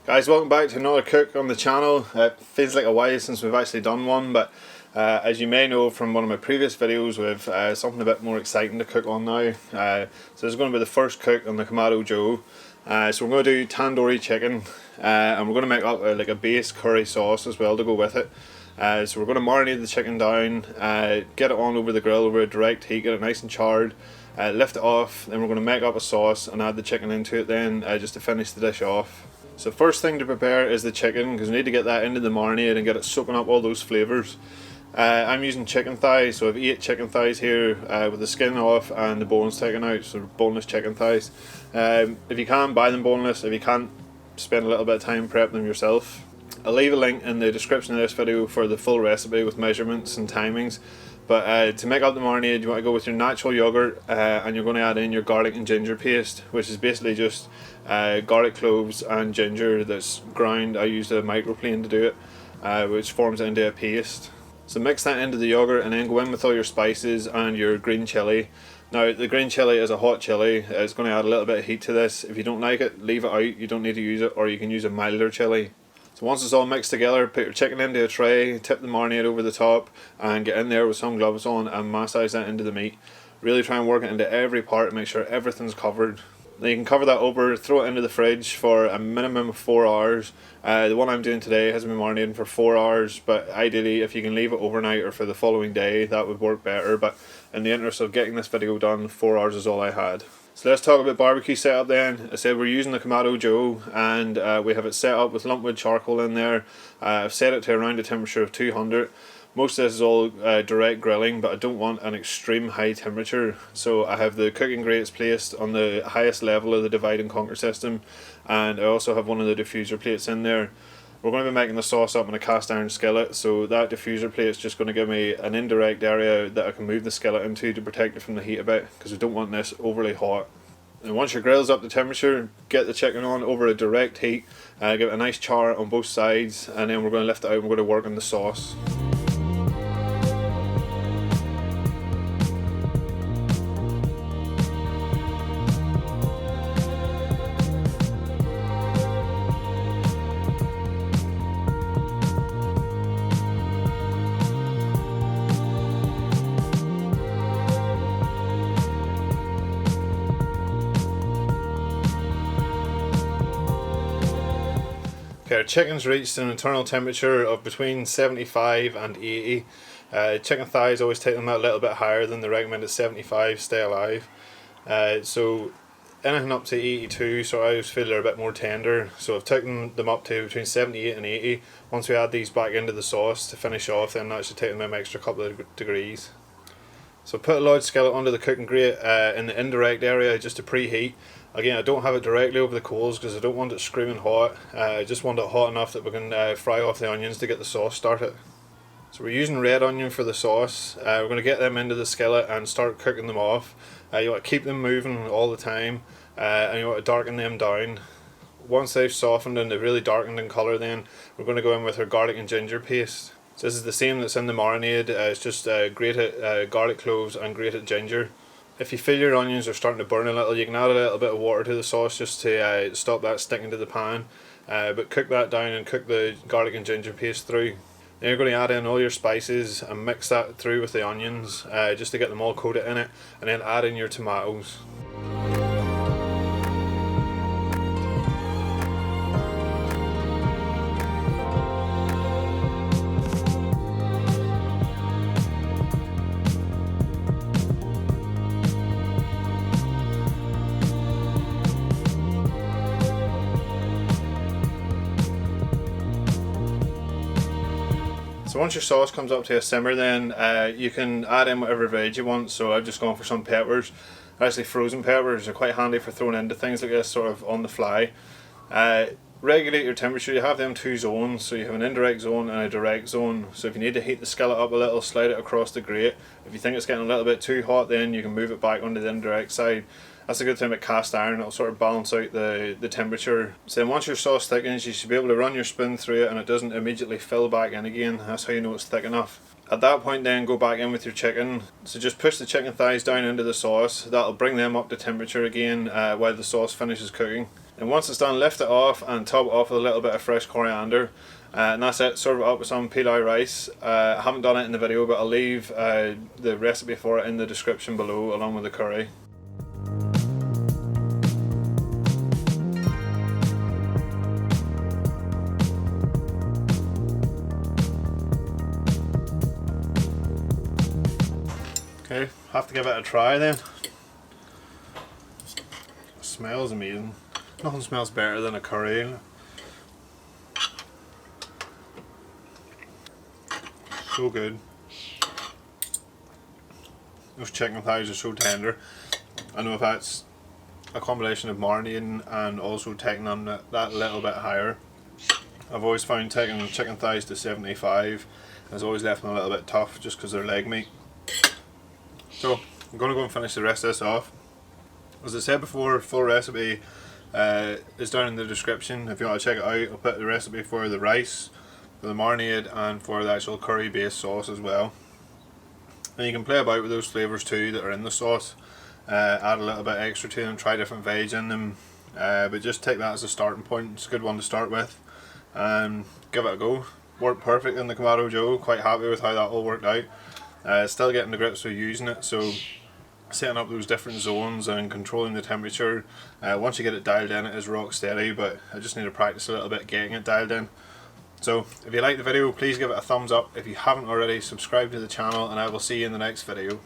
Guys, welcome back to another cook on the channel. It feels like a while since we've actually done one, but as you may know from one of my previous videos, we've something a bit more exciting to cook on now. So this is going to be the first cook on the Kamado Joe. So we're going to do tandoori chicken, and we're going to make up like a base curry sauce as well to go with it. So we're going to marinate the chicken down, get it on over the grill over a direct heat, get it nice and charred, lift it off, then we're going to make up a sauce and add the chicken into it then, just to finish the dish off. So first thing to prepare is the chicken, because we need to get that into the marinade and get it soaking up all those flavours. I'm using chicken thighs, so I've 8 chicken thighs here with the skin off and the bones taken out, so boneless chicken thighs. If you can, buy them boneless. If you can't, spend a little bit of time prepping them yourself. I'll leave a link in the description of this video for the full recipe with measurements and timings. But to make up the marinade, you want to go with your natural yoghurt, and you're going to add in your garlic and ginger paste, which is basically just garlic, cloves and ginger that's ground. I used a microplane to do it, which forms it into a paste. So mix that into the yoghurt and then go in with all your spices and your green chilli. Now the green chilli is a hot chilli. It's going to add a little bit of heat to this. If you don't like it, leave it out. You don't need to use it, or you can use a milder chilli. So once it's all mixed together, put your chicken into a tray, tip the marinade over the top and get in there with some gloves on and massage that into the meat. Really try and work it into every part, make sure everything's covered. Then you can cover that over, throw it into the fridge for a minimum of 4 hours. The one I'm doing today has been marinating for 4 hours, but ideally if you can leave it overnight or for the following day, that would work better. But in the interest of getting this video done, 4 hours is all I had. So let's talk about barbecue setup then. I said we're using the Kamado Joe, and we have it set up with lumpwood charcoal in there. I've set it to around a temperature of 200. Most of this is all direct grilling, but I don't want an extreme high temperature. So I have the cooking grates placed on the highest level of the divide and conquer system, and I also have one of the diffuser plates in there. We're going to be making the sauce up in a cast iron skillet, so that diffuser plate is just going to give me an indirect area that I can move the skillet into to protect it from the heat a bit, because we don't want this overly hot. And once your grill's up to temperature, get the chicken on over a direct heat, give it a nice char on both sides, and then we're going to lift it out and we're going to work on the sauce. Okay, our chicken's reached an internal temperature of between 75 and 80. Chicken thighs always take them a little bit higher than the recommended 75, stay alive. So anything up to 82, so I always feel they're a bit more tender. So I've taken them up to between 78 and 80. Once we add these back into the sauce to finish off, then that should take them an extra couple of degrees. So put a large skillet onto the cooking grate in the indirect area just to preheat. Again, I don't have it directly over the coals because I don't want it screaming hot. I just want it hot enough that we can fry off the onions to get the sauce started. So we're using red onion for the sauce. We're going to get them into the skillet and start cooking them off. You want to keep them moving all the time, and you want to darken them down. Once they've softened and they've really darkened in colour, then we're going to go in with our garlic and ginger paste. So this is the same that's in the marinade. It's just grated garlic cloves and grated ginger. If you feel your onions are starting to burn a little, you can add a little bit of water to the sauce just to stop that sticking to the pan. But cook that down and cook the garlic and ginger paste through. Then you're going to add in all your spices and mix that through with the onions just to get them all coated in it, and then add in your tomatoes. So once your sauce comes up to a simmer, then you can add in whatever veg you want. So I've just gone for some peppers. Actually, frozen peppers are quite handy for throwing into things like this sort of on the fly. Regulate your temperature. You have them 2 zones, so you have an indirect zone and a direct zone. So if you need to heat the skillet up a little, slide it across the grate. If you think it's getting a little bit too hot, then you can move it back onto the indirect side. That's a good thing about cast iron, it'll sort of balance out the temperature. So then once your sauce thickens, you should be able to run your spoon through it and it doesn't immediately fill back in again. That's how you know it's thick enough. At that point then go back in with your chicken. So just push the chicken thighs down into the sauce. That'll bring them up to temperature again while the sauce finishes cooking. And once it's done, lift it off and top it off with a little bit of fresh coriander. And that's it. Serve it up with some pilau rice. I haven't done it in the video, but I'll leave the recipe for it in the description below along with the curry. Okay, have to give it a try then. It smells amazing. Nothing smells better than a curry. So good. Those chicken thighs are so tender. I know if that's a combination of marinating and also taking them that little bit higher. I've always found taking chicken thighs to 75 has always left them a little bit tough just because they're leg meat. So I'm going to go and finish the rest of this off. As I said before, full recipe is down in the description if you want to check it out. I'll put the recipe for the rice, for the marinade, and for the actual curry based sauce as well. And you can play about with those flavours too that are in the sauce. Add a little bit extra to them, try different veg in them, but just take that as a starting point. It's a good one to start with and give it a go. Worked perfect in the Kamado Joe, quite happy with how that all worked out. Still getting the grips with using it, so setting up those different zones and controlling the temperature. Once you get it dialed in, it is rock steady, but I just need to practice a little bit getting it dialed in. So if you like the video, please give it a thumbs up. If you haven't already, subscribe to the channel, and I will see you in the next video.